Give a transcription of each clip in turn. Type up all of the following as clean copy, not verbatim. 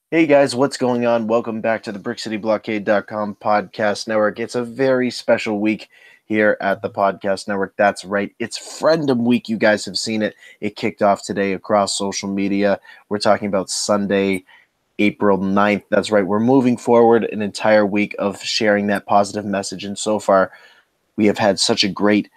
Hey guys, what's going on? Welcome back to the BrickCityBlockade.com podcast network. It's a very special week here at the podcast network. That's right. It's Friendom Week. You guys have seen it. It kicked off today across social media. We're talking about Sunday, April 9th. That's right. We're moving forward an entire week of sharing that positive message. And so far, we have had such a great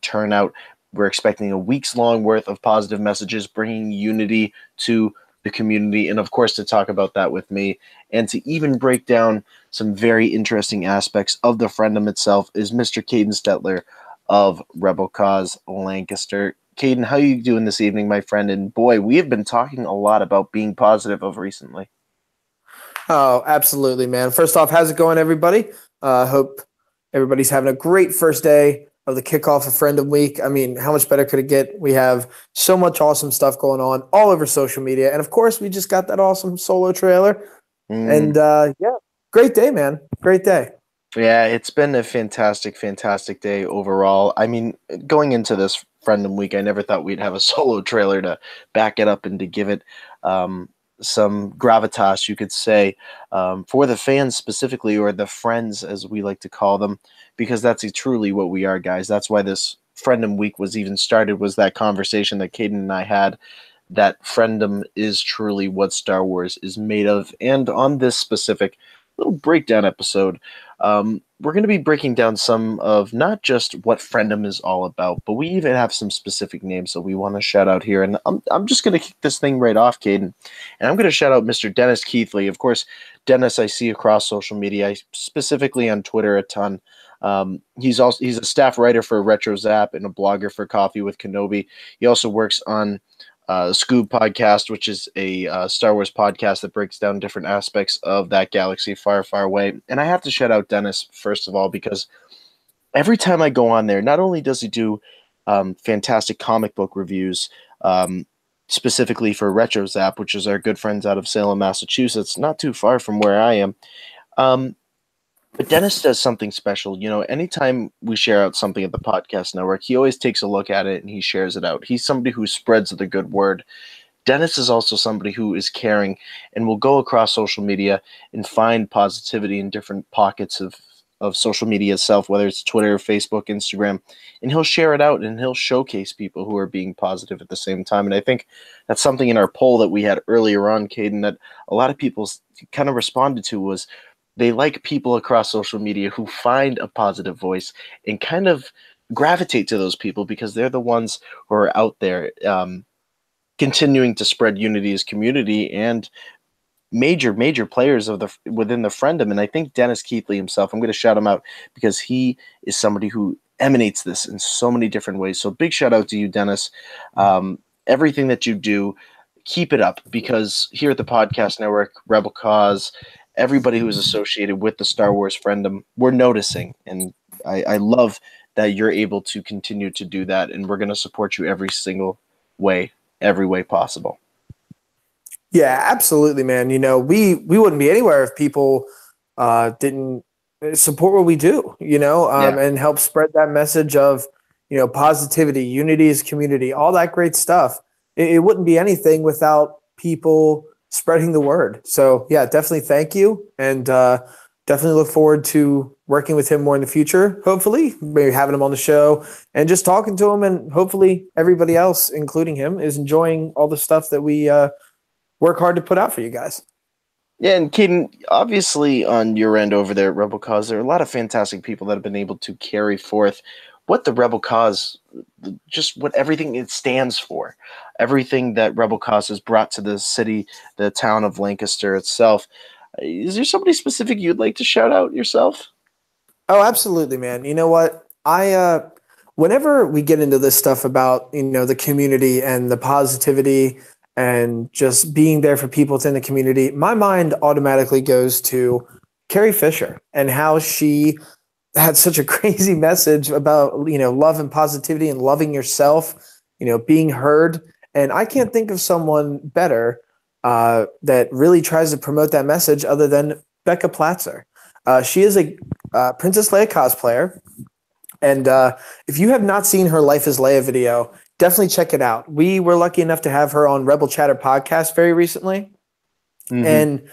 turnout. We're expecting a week's long worth of positive messages, bringing unity to the community. And of course, to talk about that with me and to even break down some very interesting aspects of the Friendom itself is Mr. Kaden Stetler of Rebel Cause Lancaster. Kaden, how are you doing this evening, my friend? And boy, we have been talking a lot about being positive of recently. Oh, absolutely, man. First off, how's it going, everybody? Hope everybody's having a great first day of the kickoff of Friendom Week. I mean, how much better could it get? We have so much awesome stuff going on all over social media. And of course, we just got that awesome solo trailer. Mm. And yeah, great day, man. Great day. Yeah, it's been a fantastic day overall. I mean, going into this Friendom Week, I never thought we'd have a solo trailer to back it up and to give it um, some gravitas, you could say, for the fans specifically, or the friends as we like to call them, because that's truly what we are, guys. That's why this Friendom Week was even started, was that conversation that Caden and I had, that Friendom is truly what Star Wars is made of. And on this specific little breakdown episode, we're going to be breaking down some of not just what Friendom is all about, but we even have some specific names that we want to shout out here. And I'm just going to kick this thing right off, Caden. And I'm going to shout out Mr. Dennis Keithley. Of course, Dennis I see across social media, specifically on Twitter a ton. He's a staff writer for Retro Zap and a blogger for Coffee with Kenobi. He also works on Scoob podcast, which is a Star Wars podcast that breaks down different aspects of that galaxy far away. And I have to shout out Dennis, first of all, because every time I go on there, not only does he do fantastic comic book reviews, specifically for Retro Zap, which is our good friends out of Salem, Massachusetts, not too far from where I am. Um, but Dennis does something special. You know, anytime we share out something at the podcast network, he always takes a look at it and he shares it out. He's somebody who spreads the good word. Dennis is also somebody who is caring and will go across social media and find positivity in different pockets of social media itself, whether it's Twitter, Facebook, Instagram, and he'll share it out and he'll showcase people who are being positive at the same time. And I think that's something in our poll that we had earlier on, Caden, that a lot of people kind of responded to was they like people across social media who find a positive voice and kind of gravitate to those people because they're the ones who are out there continuing to spread unity as community and major players of the within the friendom. And I think Dennis Keithley himself, I'm going to shout him out because he is somebody who emanates this in so many different ways. So big shout out to you, Dennis. Everything that you do, keep it up, because here at the podcast network, Rebel Cause, everybody who is associated with the Star Wars friendom, we're noticing, and I love that you're able to continue to do that, and we're going to support you every single way, every way possible. Yeah, absolutely, man. You know, we wouldn't be anywhere if people didn't support what we do, Yeah. and help spread that message of, positivity, unity as community, all that great stuff. It wouldn't be anything without people spreading the word. So, yeah, definitely thank you. And definitely look forward to working with him more in the future, hopefully, maybe having him on the show and just talking to him. And hopefully everybody else, including him, is enjoying all the stuff that we work hard to put out for you guys. Yeah, and Caden, obviously on your end over there at Rebel Cause, there are a lot of fantastic people that have been able to carry forth what the Rebel Cause, just what everything it stands for, everything that Rebel Cause has brought to the city, the town of Lancaster itself. Is there somebody specific you'd like to shout out yourself? Oh, absolutely, man. You know what? Whenever we get into this stuff about, the community and the positivity and just being there for people within the community, my mind automatically goes to Carrie Fisher and how she had such a crazy message about, love and positivity and loving yourself, being heard. And I can't think of someone better that really tries to promote that message other than Becca Platzer. She is a Princess Leia cosplayer. And if you have not seen her Life is Leia video, definitely check it out. We were lucky enough to have her on Rebel Chatter podcast very recently. Mm-hmm. And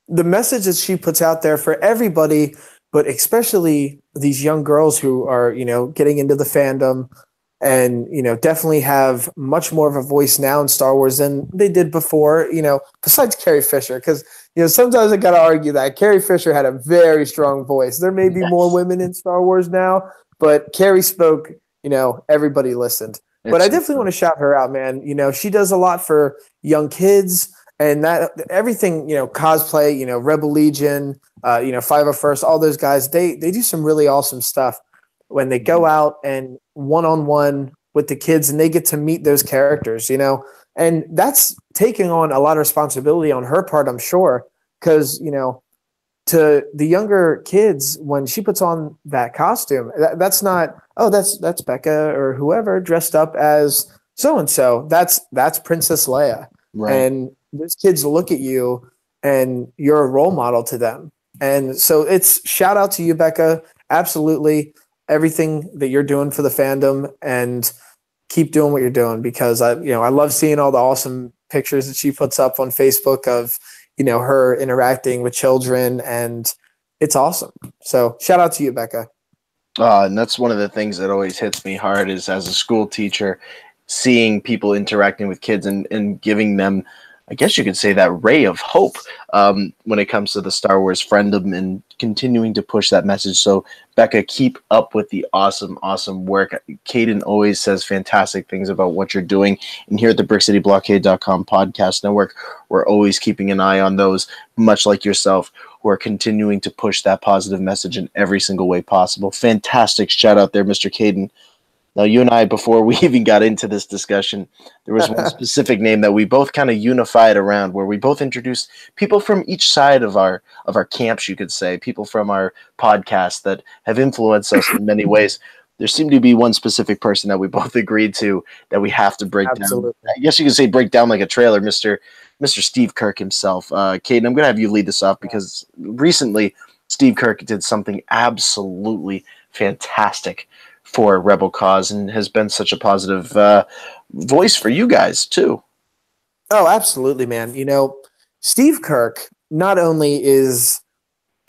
the message that she puts out there for everybody, but especially these young girls who are, getting into the fandom and, definitely have much more of a voice now in Star Wars than they did before, besides Carrie Fisher. Because, sometimes I got to argue that Carrie Fisher had a very strong voice. There may be more Yes, women in Star Wars now, but Carrie spoke, everybody listened. But it's I so definitely true. want to shout her out, man. She does a lot for young kids and that everything, cosplay, Rebel Legion, 501st, all those guys, they do some really awesome stuff when they go Mhm. out and one-on-one with the kids and they get to meet those characters, and that's taking on a lot of responsibility on her part, I'm sure, because, to the younger kids, when she puts on that costume, that's not, oh, that's Becca or whoever dressed up as so and so. That's Princess Leia, Right. and those kids look at you, and you're a role model to them. And so it's shout out to you, Becca. Absolutely, everything that you're doing for the fandom, and keep doing what you're doing because I love seeing all the awesome pictures that she puts up on Facebook of her interacting with children, and it's awesome. So shout out to you, Becca. And that's one of the things that always hits me hard is as a school teacher, seeing people interacting with kids and giving them, I guess you could say, that ray of hope when it comes to the Star Wars friendom and continuing to push that message. So, Becca, keep up with the awesome, awesome work. Kaden always says fantastic things about what you're doing. And here at the BrickCityBlockade.com podcast network, we're always keeping an eye on those, much like yourself, who are continuing to push that positive message in every single way possible. Fantastic shout out there, Mr. Kaden. Now, you and I, before we even got into this discussion, there was one specific name that we both kind of unified around, where we both introduced people from each side of our camps, you could say, people from our podcast that have influenced us in many ways. There seemed to be one specific person that we both agreed to that we have to break down. Absolutely. I guess you could say break down like a trailer, Mr. Steve Kirk himself. Kaden, I'm going to have you lead this off because recently Steve Kirk did something absolutely fantastic for Rebel Cause and has been such a positive voice for you guys too. Oh, absolutely, man. Steve Kirk not only is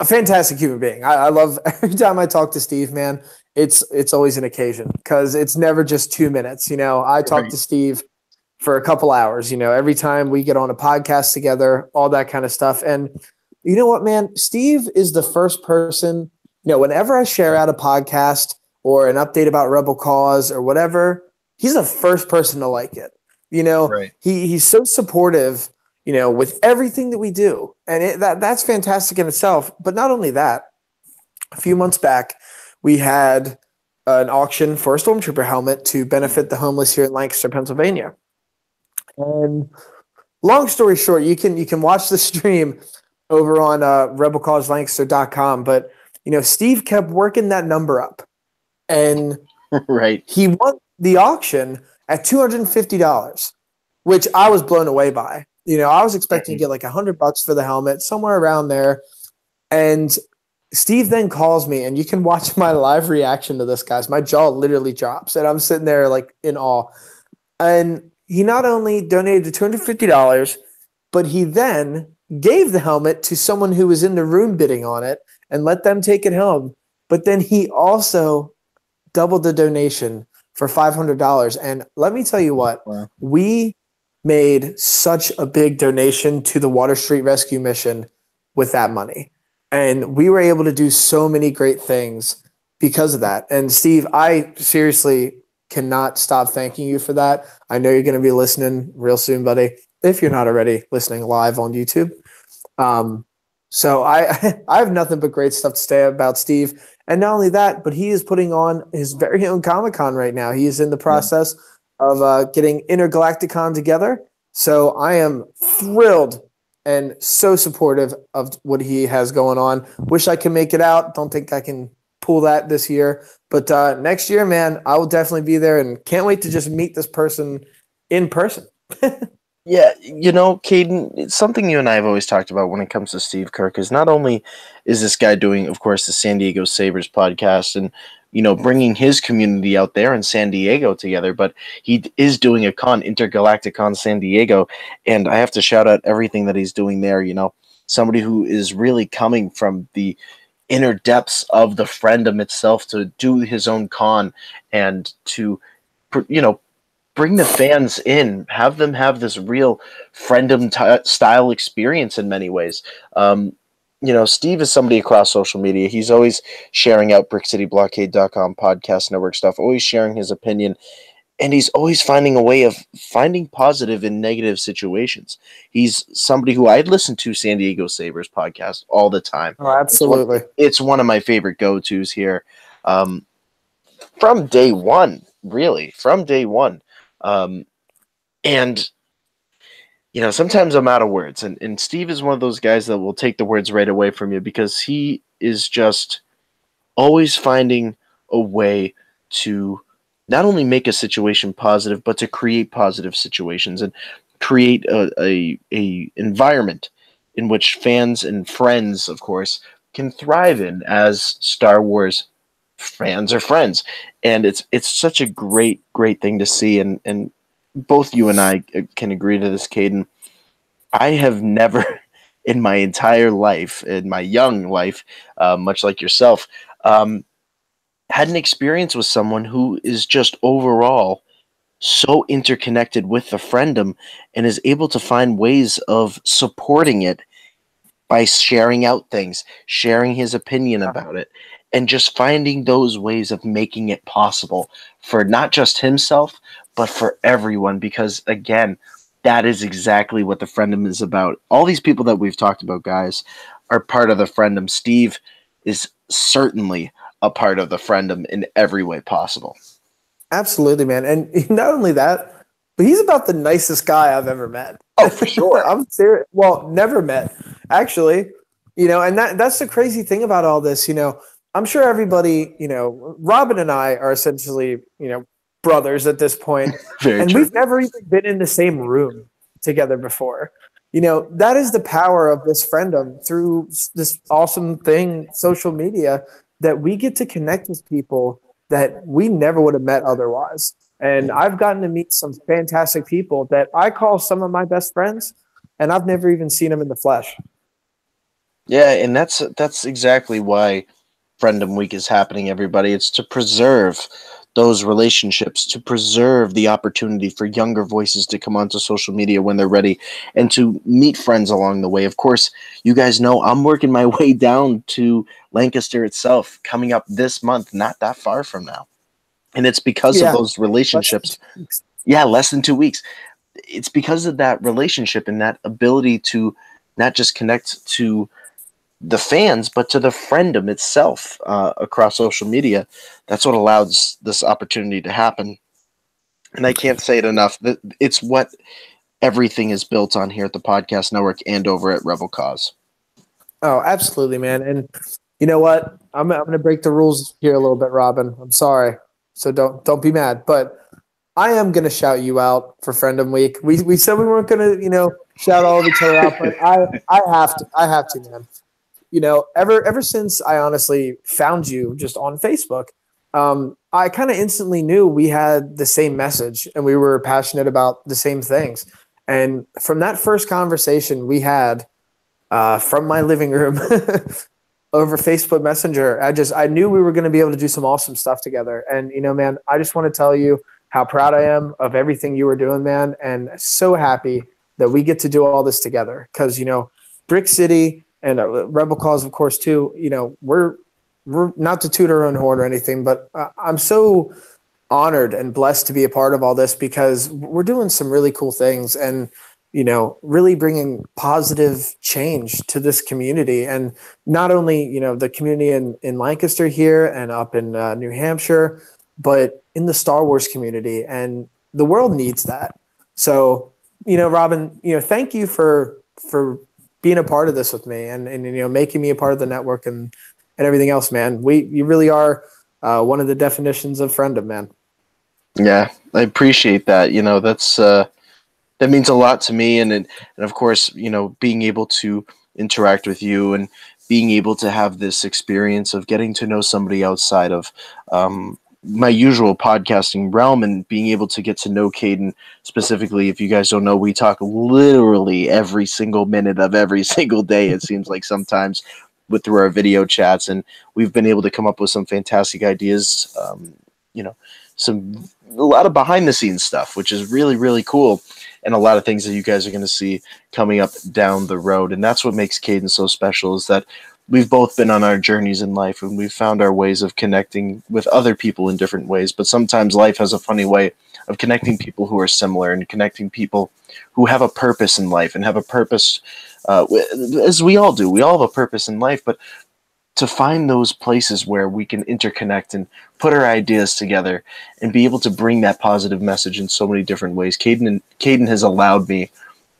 a fantastic human being. I love every time I talk to Steve, man. It's always an occasion because it's never just 2 minutes. I talk Right. to Steve for a couple hours. Every time we get on a podcast together, all that kind of stuff. And you know what, man? Steve is the first person. Whenever I share out a podcast or an update about Rebel Cause or whatever, he's the first person to like it. Right. He's so supportive, with everything that we do. And that's fantastic in itself. But not only that, a few months back, we had an auction for a Stormtrooper helmet to benefit the homeless here in Lancaster, Pennsylvania. And long story short, you can watch the stream over on rebelcauselancaster.com. But, Steve kept working that number up. And Right. he won the auction at $250, which I was blown away by. I was expecting to get like $100 for the helmet, somewhere around there. And Steve then calls me, and you can watch my live reaction to this, guys. My jaw literally drops, and I'm sitting there like in awe. And he not only donated the $250, but he then gave the helmet to someone who was in the room bidding on it and let them take it home. But then he also doubled the donation for $500. And let me tell you what, Wow. we made such a big donation to the Water Street Rescue Mission with that money. And we were able to do so many great things because of that. And Steve, I seriously cannot stop thanking you for that. I know you're going to be listening real soon, buddy, if you're not already listening live on YouTube. So I have nothing but great stuff to say about Steve. And not only that, but he is putting on his very own Comic-Con right now. He is in the Yeah. process of getting Intergalacticon together. So I am thrilled and so supportive of what he has going on. Wish I can make it out. Don't think I can pull that this year. But next year, man, I will definitely be there and can't wait to just meet this person in person. Yeah, Caden, it's something you and I have always talked about when it comes to Steve Kirk is not only is this guy doing, of course, the San Diego Sabres podcast, and bringing his community out there in San Diego together. But he is doing a con, Intergalactic Con San Diego, and I have to shout out everything that he's doing there. Somebody who is really coming from the inner depths of the friendom itself to do his own con and to, bring the fans in, have them have this real friendom style experience in many ways. Steve is somebody across social media. He's always sharing out BrickCityBlockade.com podcast network stuff, always sharing his opinion, and he's always finding a way of finding positive in negative situations. He's somebody who I'd listen to San Diego Sabres podcast all the time. Oh, absolutely. It's one of my favorite go-tos here. From day one, really, from day one. And sometimes I'm out of words, and Steve is one of those guys that will take the words right away from you because he is just always finding a way to not only make a situation positive, but to create positive situations and create a environment in which fans and friends, of course, can thrive in as Star Wars fans or friends. And it's such a great thing to see. And both you and I can agree to this, Kaden. I have never in my entire life, in my young life, much like yourself, had an experience with someone who is just overall so interconnected with the friendom and is able to find ways of supporting it by sharing out things, sharing his opinion about it, and just finding those ways of making it possible for not just himself, but for everyone. Because again, that is exactly what the friendom is about. All these people that we've talked about, guys, are part of the friendom. Steve is certainly a part of the friendom in every way possible. Absolutely, man. And not only that, but he's about the nicest guy I've ever met. Oh, for sure. I'm serious. Well, never met, actually. And that's the crazy thing about all this. I'm sure everybody, Robin and I are essentially, brothers at this point. Very true. We've never even been in the same room together before. That is the power of this friendom through this awesome thing, social media, that we get to connect with people that we never would have met otherwise. And I've gotten to meet some fantastic people that I call some of my best friends, and I've never even seen them in the flesh. Yeah, and that's exactly why Friendom Week is happening, everybody. It's to preserve those relationships, to preserve the opportunity for younger voices to come onto social media when they're ready and to meet friends along the way. Of course, you guys know I'm working my way down to Lancaster itself coming up this month, not that far from now. And it's because of those relationships. Less than 2 weeks. It's because of that relationship and that ability to not just connect to the fans, but to the friendom itself across social media. That's what allows this opportunity to happen. And I can't say it enough. It's what everything is built on here at the Podcast Network and over at Rebel Cause. Oh, absolutely, man. And you know what? I'm going to break the rules here a little bit, Robin. I'm sorry. So don't be mad. But I am going to shout you out for Friendom Week. We said we weren't going to, shout all of each other out, but I have to. I have to, man. Ever since I honestly found you just on Facebook, I kind of instantly knew we had the same message and we were passionate about the same things. And from that first conversation we had from my living room over Facebook Messenger, I knew we were going to be able to do some awesome stuff together. And, man, I just want to tell you how proud I am of everything you were doing, man. And so happy that we get to do all this together because, Brick City and Rebel Cause, of course, too, we're not to toot our own horn or anything, but I'm so honored and blessed to be a part of all this because we're doing some really cool things and, really bringing positive change to this community. And not only, the community in Lancaster here and up in New Hampshire, but in the Star Wars community. And the world needs that. So, Robin, thank you for being a part of this with me and making me a part of the network and everything else, man. You really are one of the definitions of friendom, man. Yeah, I appreciate that. That's that means a lot to me, and of course, being able to interact with you and being able to have this experience of getting to know somebody outside of my usual podcasting realm, and being able to get to know Kaden specifically. If you guys don't know, we talk literally every single minute of every single day, it seems like sometimes, through our video chats, and we've been able to come up with some fantastic ideas, you know, a lot of behind the scenes stuff, which is really, really cool, and a lot of things that you guys are going to see coming up down the road. And that's what makes Kaden so special, is that we've both been on our journeys in life, and we've found our ways of connecting with other people in different ways. But sometimes life has a funny way of connecting people who are similar, and connecting people who have a purpose in life and have a purpose, as we all do. We all have a purpose in life, but to find those places where we can interconnect and put our ideas together and be able to bring that positive message in so many different ways. Kaden has allowed me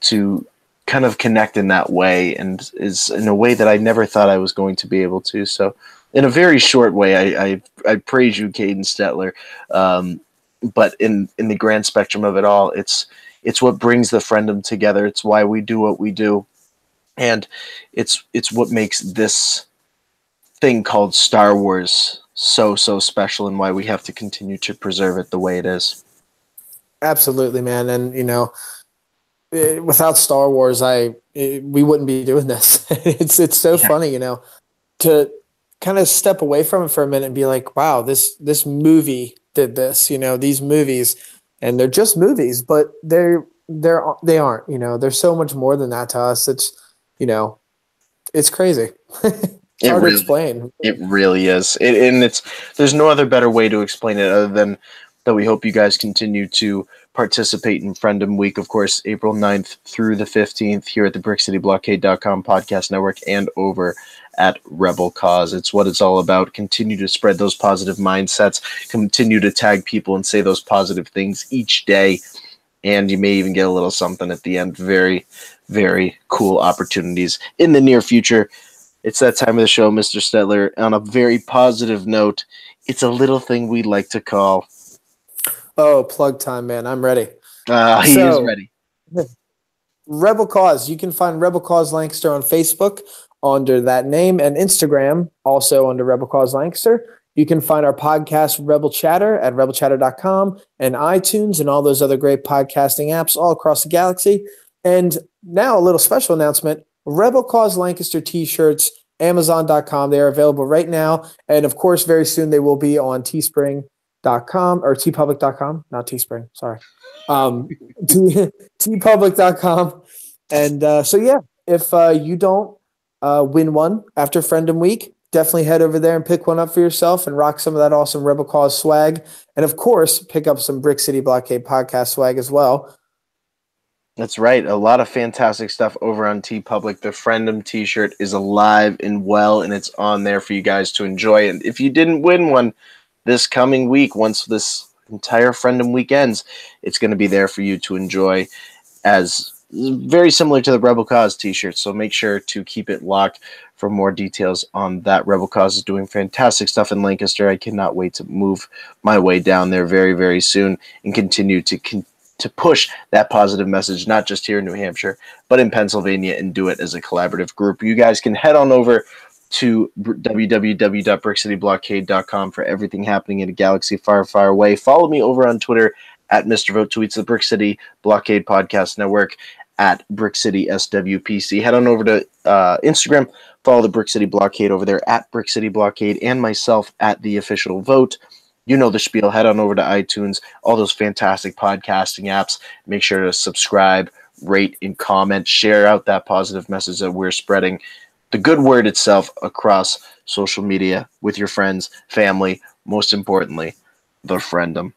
to kind of connect in that way, and is in a way that I never thought I was going to be able to. So in a very short way, I praise you, Kaden Stetler. But in the grand spectrum of it all, it's what brings the friendom together. It's why we do what we do. And it's what makes this thing called Star Wars so special, and why we have to continue to preserve it the way it is. Absolutely, man. And without Star Wars, we wouldn't be doing this. It's so funny, to kind of step away from it for a minute and be like, wow, this movie did this. These movies, and they're just movies, but they aren't. They're so much more than that to us. It's crazy. It's hard to explain. It really is. There's no other better way to explain it other than that we hope you guys continue to participate in Friendom Week, of course, April 9th through the 15th here at the BrickCityBlockade.com podcast network and over at Rebel Cause. It's what it's all about. Continue to spread those positive mindsets, continue to tag people and say those positive things each day, and you may even get a little something at the end. Very, very cool opportunities in the near future. It's that time of the show, Mr. Stetler. On a very positive note, it's a little thing we like to call... Oh, plug time, man. I'm ready. He is ready. Rebel Cause. You can find Rebel Cause Lancaster on Facebook under that name, and Instagram also under Rebel Cause Lancaster. You can find our podcast, Rebel Chatter, at rebelchatter.com, and iTunes and all those other great podcasting apps all across the galaxy. And now a little special announcement. Rebel Cause Lancaster t-shirts, Amazon.com. They are available right now. And of course, very soon they will be on teespring.com or tpublic.com, not Teespring. Sorry. tpublic.com. And if you don't win one after Friendom Week, definitely head over there and pick one up for yourself and rock some of that awesome Rebel Cause swag. And of course, pick up some Brick City Blockade podcast swag as well. That's right. A lot of fantastic stuff over on TeePublic. The Friendom t-shirt is alive and well, and it's on there for you guys to enjoy. And if you didn't win one this coming week, once this entire Friendom week ends, it's going to be there for you to enjoy, as very similar to the Rebel Cause t-shirt. So make sure to keep it locked for more details on that. Rebel Cause is doing fantastic stuff in Lancaster. I cannot wait to move my way down there very, very soon and continue to push that positive message, not just here in New Hampshire, but in Pennsylvania, and do it as a collaborative group. You guys can head on over to www.brickcityblockade.com for everything happening in a galaxy far, far away. Follow me over on Twitter at Mr. Vote Tweets, the Brick City Blockade Podcast Network at Brick City SWPC. Head on over to Instagram. Follow the Brick City Blockade over there at Brick City Blockade, and myself at The Official Vote. You know the spiel. Head on over to iTunes, all those fantastic podcasting apps. Make sure to subscribe, rate, and comment. Share out that positive message that we're spreading, the good word itself, across social media with your friends, family, most importantly, the friendom.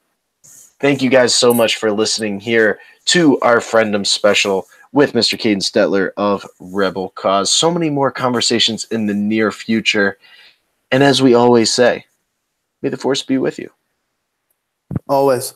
Thank you guys so much for listening here to our Friendom special with Mr. Kaden Stetler of Rebel Cause. So many more conversations in the near future. And as we always say, may the Force be with you. Always.